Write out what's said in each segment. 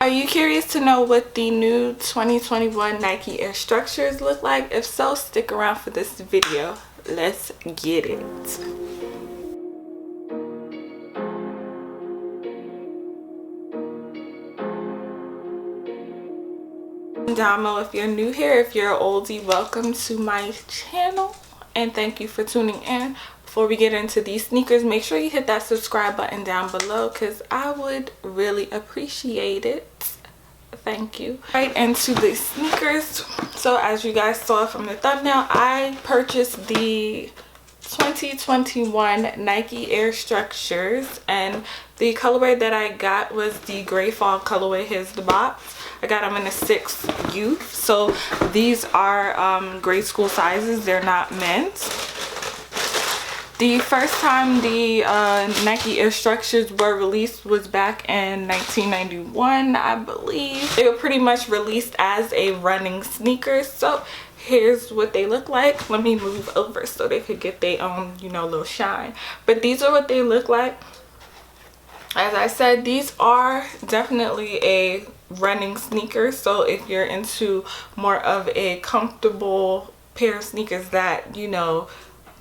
Are you curious to know what the new 2021 Nike Air Structures look like? If so, stick around for this video. Let's get it. Down below if you're new here. If you're an oldie, welcome to my channel and thank you for tuning in. Before we get into these sneakers, make sure you hit that subscribe button down below because I would really appreciate it. Thank you. Right into the sneakers. So as you guys saw from the thumbnail, I purchased the 2021 Nike Air Structures, and the colorway that I got was the gray fall colorway. Here's the box. I got them in a 6 youth, so these are grade school sizes. They're not men's. The first time the Nike Air Structures were released was back in 1991, I believe. They were pretty much released as a running sneaker. So here's what they look like. Let me move over so they could get their own, you know, little shine. But these are what they look like. As I said, these are definitely a running sneaker. So if you're into more of a comfortable pair of sneakers that, you know,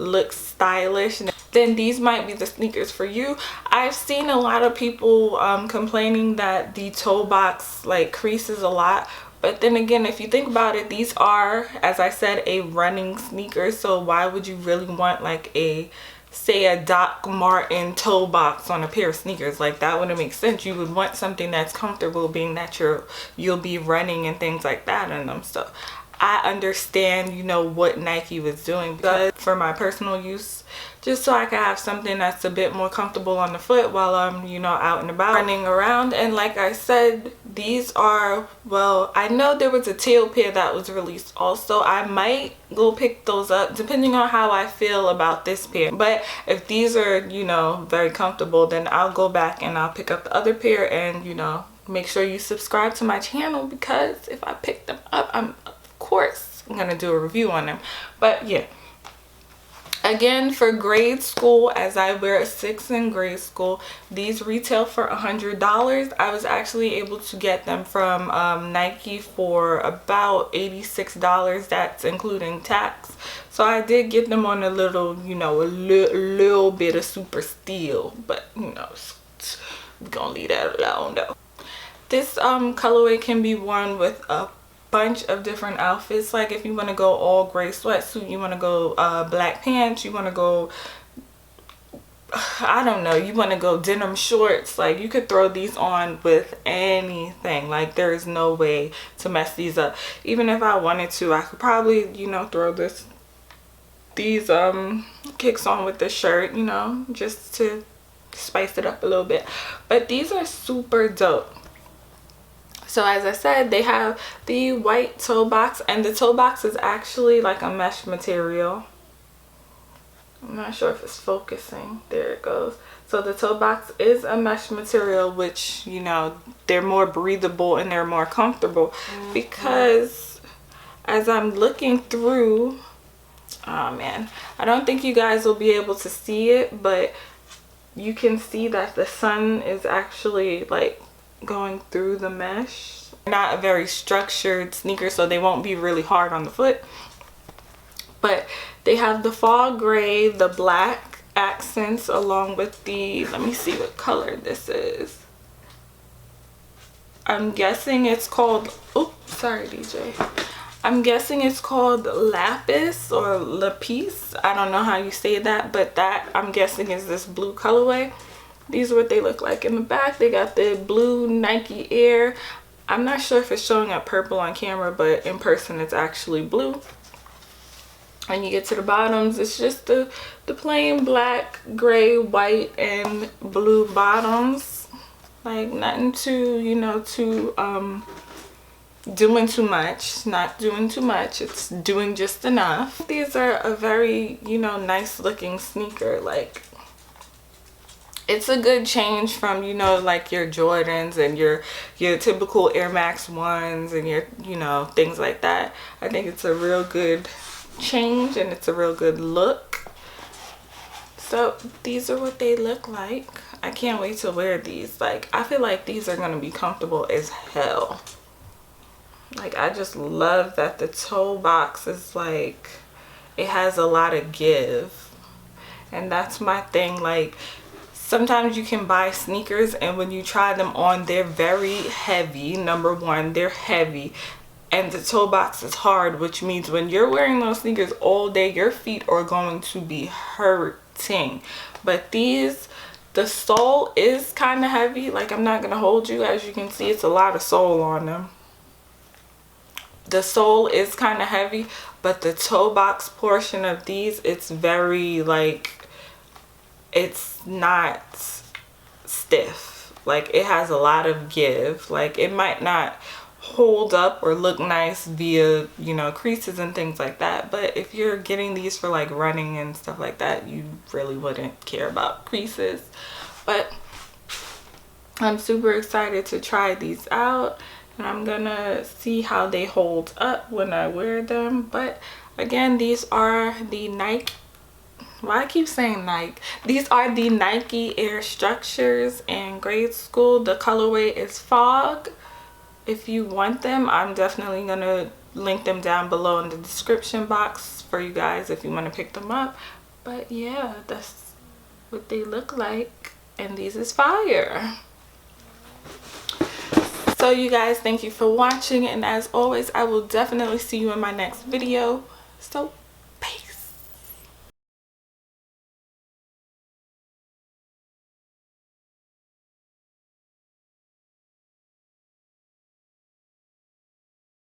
look stylish, then these might be the sneakers for you. I've seen a lot of people complaining that the toe box like creases a lot, but then again, if you think about it, these are, as I said, a running sneaker. So why would you really want like a, say, a Doc Marten toe box on a pair of sneakers? Like, that wouldn't make sense. You would want something that's comfortable, being that you'll be running and things like that in them. So I understand, you know, what Nike was doing, but for my personal use, just so I can have something that's a bit more comfortable on the foot while I'm, you know, out and about running around. And like I said, these are, well, I know there was a teal pair that was released also. I might go pick those up depending on how I feel about this pair. But if these are, you know, very comfortable, then I'll go back and I'll pick up the other pair. And, you know, make sure you subscribe to my channel, because if I pick them up, I'm gonna do a review on them. But yeah, again, for grade school, as I wear a 6 in grade school, these retail for $100. I was actually able to get them from Nike for about $86. That's including tax. So I did get them on a little, you know, a little bit of super steal, but you know, we're gonna leave that alone though. This colorway can be worn with a bunch of different outfits. Like if you want to go all gray sweatsuit, you want to go black pants, you want to go, I don't know, you want to go denim shorts, like you could throw these on with anything. Like there is no way to mess these up. Even if I wanted to, I could probably, you know, throw these kicks on with the shirt, you know, just to spice it up a little bit. But these are super dope. So as I said, they have the white toe box, and the toe box is actually like a mesh material. I'm not sure if it's focusing. There it goes. So the toe box is a mesh material, which, you know, they're more breathable and they're more comfortable. Because as I'm looking through, oh man, I don't think you guys will be able to see it, but you can see that the sun is actually like going through the mesh. Not a very structured sneaker, so they won't be really hard on the foot. But they have the fall gray, the black accents, along with the, let me see what color this is. I'm guessing it's called, oh sorry DJ, I'm guessing it's called lapis or lapis. I don't know how you say that, but that I'm guessing is this blue colorway. These are what they look like in the back. They got the blue Nike Air. I'm not sure if it's showing up purple on camera, but in person it's actually blue. And you get to the bottoms, it's just the plain black, gray, white, and blue bottoms. Like nothing too, you know, too doing too much. Not doing too much, it's doing just enough. These are a very, you know, nice looking sneaker. Like, it's a good change from, you know, like your Jordans and your typical Air Max 1s and your, you know, things like that. I think it's a real good change and it's a real good look. So these are what they look like. I can't wait to wear these. Like, I feel like these are gonna be comfortable as hell. Like, I just love that the toe box is like, it has a lot of give. And that's my thing. Like, sometimes you can buy sneakers and when you try them on, they're very heavy. Number one, they're heavy. And the toe box is hard, which means when you're wearing those sneakers all day, your feet are going to be hurting. But these, the sole is kind of heavy. Like, I'm not going to hold you. As you can see, it's a lot of sole on them. The sole is kind of heavy, but the toe box portion of these, it's very, like, it's not stiff. Like, it has a lot of give. Like, it might not hold up or look nice via, you know, creases and things like that, but if you're getting these for like running and stuff like that, you really wouldn't care about creases. But I'm super excited to try these out, and I'm gonna see how they hold up when I wear them. But again, these are the Nike, why I keep saying Nike, these are the Nike Air Structures in Gradeschool. The colorway is Fog. If you want them, I'm definitely gonna link them down below in the description box for you guys if you want to pick them up. But yeah, that's what they look like, and these is fire. So you guys, thank you for watching, and as always, I will definitely see you in my next video. So